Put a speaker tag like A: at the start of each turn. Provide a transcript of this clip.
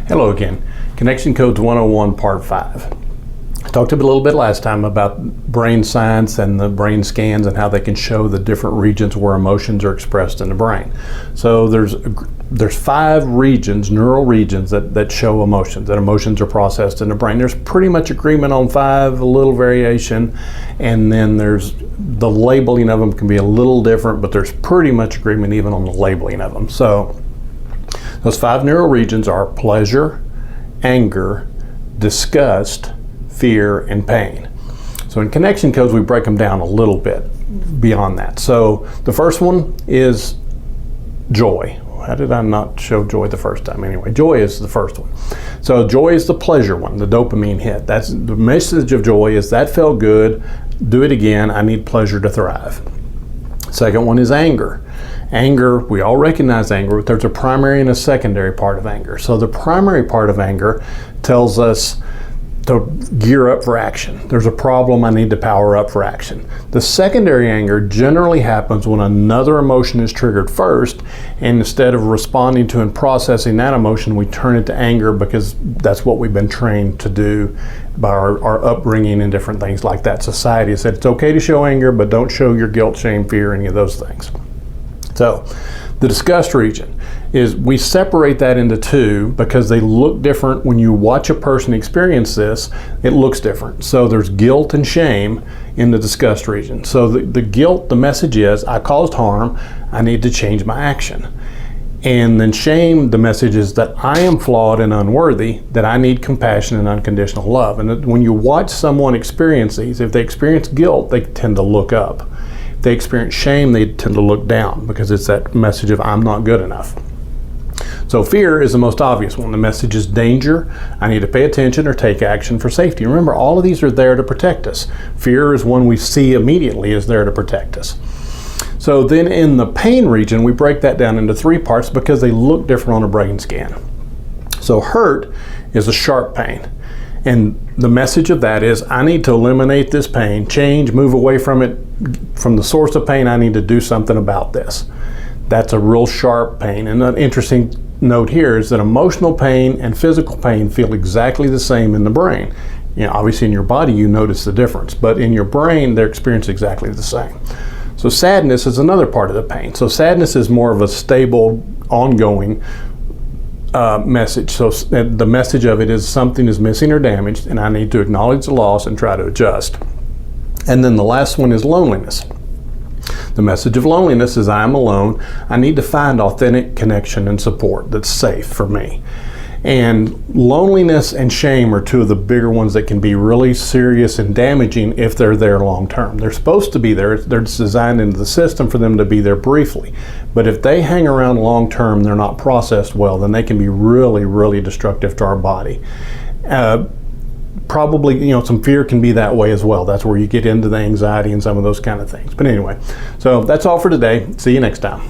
A: Hello again. Connection Codes 101 Part 5. I talked a little bit last time about brain science and the brain scans and how they can show the different regions where emotions are expressed in the brain. So there's 5 regions, neural regions that show emotions, that emotions are processed in the brain. There's pretty much agreement on 5, a little variation, and then there's the labeling of them can be a little different, but there's pretty much agreement even on the labeling of them. So those 5 neural regions are pleasure, anger, disgust, fear, and pain. So in connection codes, we break them down a little bit beyond that. So the first one is joy. How did I not show joy the first time? Anyway, joy is the first one. So joy is the pleasure one, the dopamine hit. That's the message of joy is that felt good, do it again, I need pleasure to thrive. Second one is anger. Anger, we all recognize anger, but there's a primary and a secondary part of anger. So the primary part of anger tells us to gear up for action. There's a problem, I need to power up for action. The secondary anger generally happens when another emotion is triggered first, and instead of responding to and processing that emotion, we turn it to anger because that's what we've been trained to do by our upbringing and different things like that. Society has said it's okay to show anger, but don't show your guilt, shame, fear, any of those things. So the disgust region is we separate that into 2 because they look different. When you watch a person experience this, it looks different. So there's guilt and shame in the disgust region. So the guilt, the message is, I caused harm, I need to change my action. And then shame, the message is that I am flawed and unworthy, that I need compassion and unconditional love. And when you watch someone experience these, if they experience guilt, they tend to look up. If they experience shame, they tend to look down because it's that message of I'm not good enough. So fear is the most obvious one. The message is danger, I need to pay attention or take action for safety. Remember, all of these are there to protect us. Fear is one we see immediately is there to protect us. So then in the pain region, we break that down into 3 parts because they look different on a brain scan. So hurt is a sharp pain. And the message of that is I need to eliminate this pain, change, move away from it, from the source of pain, I need to do something about this. That's a real sharp pain. And an interesting note here is that emotional pain and physical pain feel exactly the same in the brain. You know, obviously in your body you notice the difference, but in your brain they're experienced exactly the same. So sadness is another part of the pain. So sadness is more of a stable, ongoing message. So the message of it is something is missing or damaged and I need to acknowledge the loss and try to adjust. And then the last one is loneliness. The message of loneliness is I am alone. I need to find authentic connection and support that's safe for me. And loneliness and shame are 2 of the bigger ones that can be really serious and damaging if they're there long term. They're supposed to be there. They're designed into the system for them to be there briefly. But if they hang around long term, they're not processed well, then they can be really, really destructive to our body. Probably, some fear can be that way as well. That's where you get into the anxiety and some of those kind of things. But anyway, so that's all for today. See you next time.